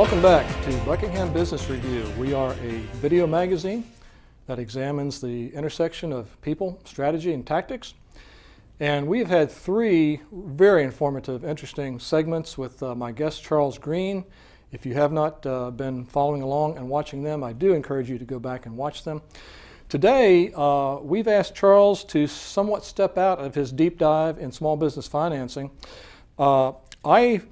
Welcome back to Buckingham Business Review. We are a video magazine that examines the intersection of people, strategy, and tactics. And we've had three very informative, interesting segments with my guest, Charles Green. If you have not been following along and watching them, I do encourage you to go back and watch them. Today, we've asked Charles to somewhat step out of his deep dive in small business financing. I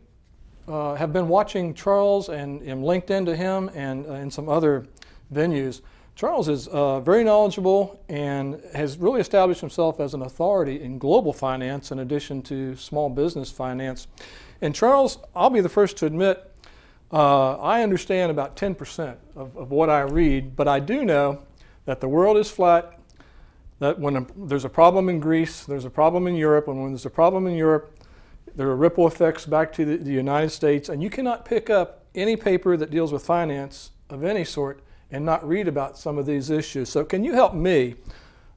have been watching Charles and am linked into him and in some other venues. Charles is very knowledgeable and has really established himself as an authority in global finance in addition to small business finance. And Charles, I'll be the first to admit, I understand about 10% of what I read, but I do know that the world is flat, that when there's a problem in Greece, there's a problem in Europe, and when there's a problem in Europe, there are ripple effects back to the United States, and you cannot pick up any paper that deals with finance of any sort and not read about some of these issues. So can you help me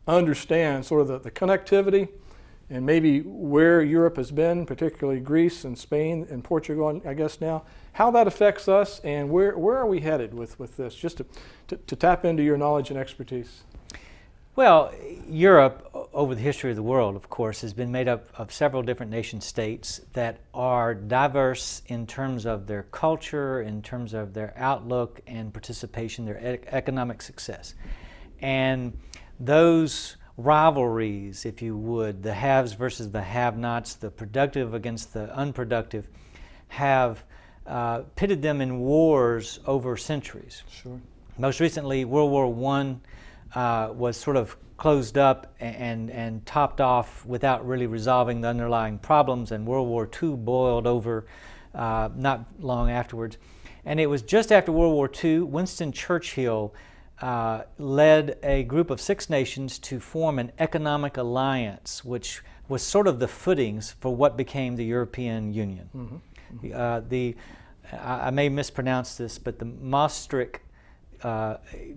understand sort of the connectivity and maybe where Europe has been, particularly Greece and Spain and Portugal, I guess now, how that affects us and where are we headed with this, just to tap into your knowledge and expertise? Well, Europe, over the history of the world, of course, has been made up of several different nation states that are diverse in terms of their culture, in terms of their outlook and participation, their economic success. And those rivalries, if you would, the haves versus the have-nots, the productive against the unproductive, have pitted them in wars over centuries. Sure. Most recently, World War I was sort of closed up and topped off without really resolving the underlying problems, and World War II boiled over not long afterwards. And it was just after World War II, Winston Churchill led a group of 6 nations to form an economic alliance, which was sort of the footings for what became the European Union. Mm-hmm. Mm-hmm. I may mispronounce this, but the Maastricht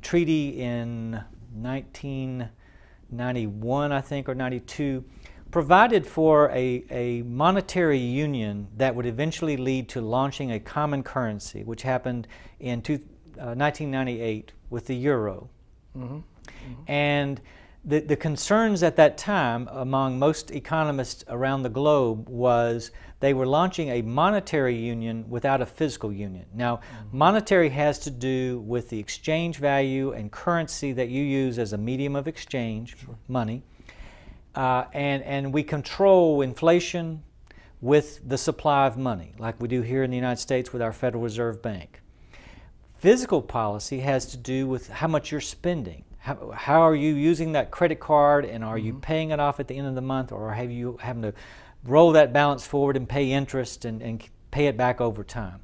Treaty in 1991, I think, or 92, provided for a monetary union that would eventually lead to launching a common currency, which happened in 1998 with the euro. Mm-hmm. Mm-hmm. And the concerns at that time among most economists around the globe was they were launching a monetary union without a physical union. Now, mm-hmm. monetary has to do with the exchange value and currency that you use as a medium of exchange, sure. Money, and we control inflation with the supply of money, like we do here in the United States with our Federal Reserve Bank. Physical policy has to do with how much you're spending. How are you using that credit card, and are mm-hmm. you paying it off at the end of the month, or have you having to roll that balance forward and pay interest and pay it back over time?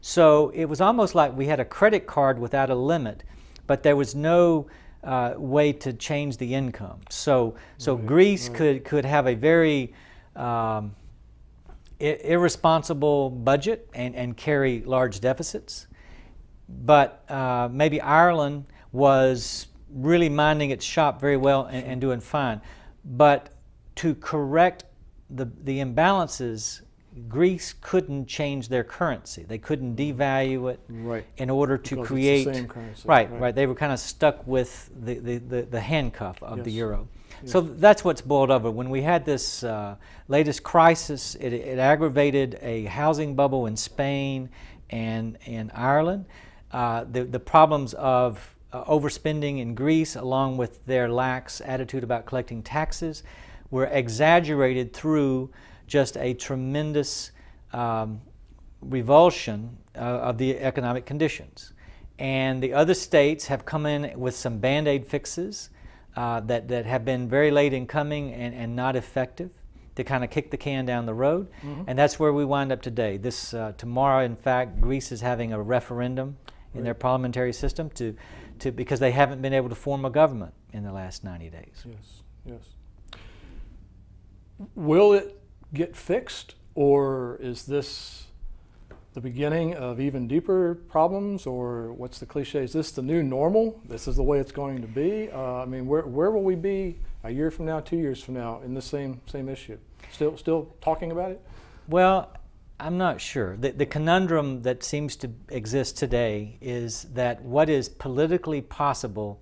So it was almost like we had a credit card without a limit, but there was no way to change the income. So right. Greece right. could have a very irresponsible budget and carry large deficits, but maybe Ireland was really minding its shop very well and doing fine. But to correct the imbalances, Greece couldn't change their currency. They couldn't devalue it right. in order to because create. It's the same currency. Right. They were kind of stuck with the handcuff of yes. the euro. Yes. So that's what's boiled over. When we had this latest crisis, it aggravated a housing bubble in Spain and in Ireland. The problems of overspending in Greece, along with their lax attitude about collecting taxes, were exaggerated through just a tremendous revulsion of the economic conditions. And the other states have come in with some Band-Aid fixes that have been very late in coming and not effective to kind of kick the can down the road. Mm-hmm. And that's where we wind up today. Tomorrow, in fact, Greece is having a referendum in their parliamentary system because they haven't been able to form a government in the last 90 days. Yes, yes. Will it get fixed, or is this the beginning of even deeper problems, or what's the cliche? Is this the new normal? This is the way it's going to be? I mean, where will we be a year from now, 2 years from now in the same issue? Still talking about it? Well, I'm not sure. The conundrum that seems to exist today is that what is politically possible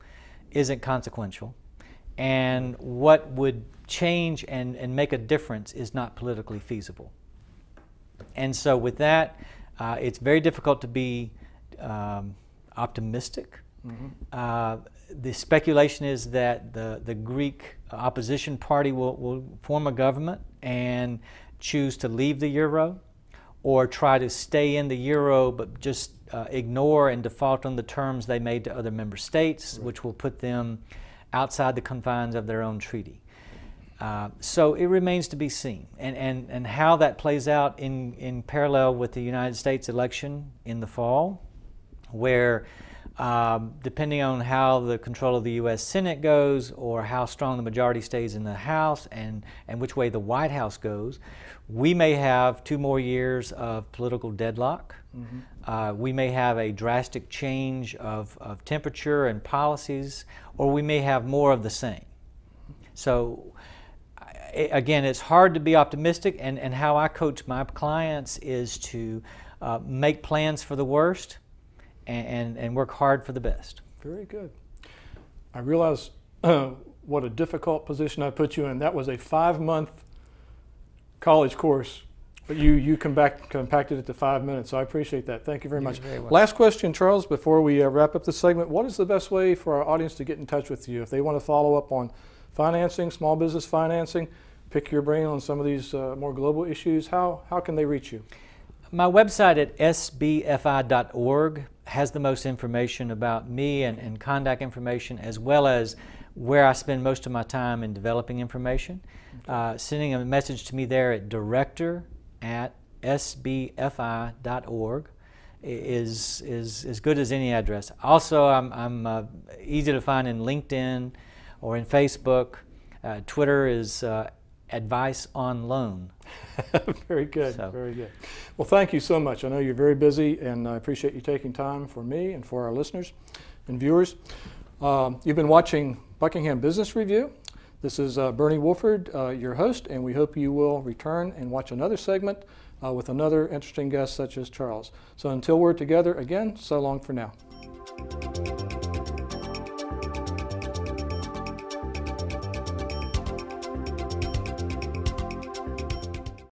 isn't consequential, and what would change and make a difference is not politically feasible. And so with that, it's very difficult to be optimistic. The speculation is that the Greek opposition party will form a government and choose to leave the euro, or try to stay in the euro but just ignore and default on the terms they made to other member states, right, which will put them outside the confines of their own treaty. So it remains to be seen, and how that plays out in parallel with the United States election in the fall, where depending on how the control of the U.S. Senate goes, or how strong the majority stays in the House, and which way the White House goes, we may have 2 more years of political deadlock. We may have a drastic change of temperature and policies, or we may have more of the same. So again, it's hard to be optimistic, and how I coach my clients is to make plans for the worst and work hard for the best. Very good. I realize what a difficult position I put you in. That was a 5-month college course, but you compacted it to 5 minutes, so I appreciate that. Thank you very much. Very well. Last question, Charles, before we wrap up this segment. What is the best way for our audience to get in touch with you if they want to follow up on financing, small business financing, pick your brain on some of these more global issues? How can they reach you? My website at sbfi.org has the most information about me and contact information, as well as where I spend most of my time in developing information. Okay. Sending a message to me there at director@sbfi.org is as good as any address. Also, I'm easy to find in LinkedIn or in Facebook. Twitter is Advice on Loan. Very good, very good. Well, thank you so much. I know you're very busy, and I appreciate you taking time for me and for our listeners and viewers. You've been watching Buckingham Business Review. This is Bernie Wolford, your host, and we hope you will return and watch another segment with another interesting guest such as Charles. So until we're together again, so long for now.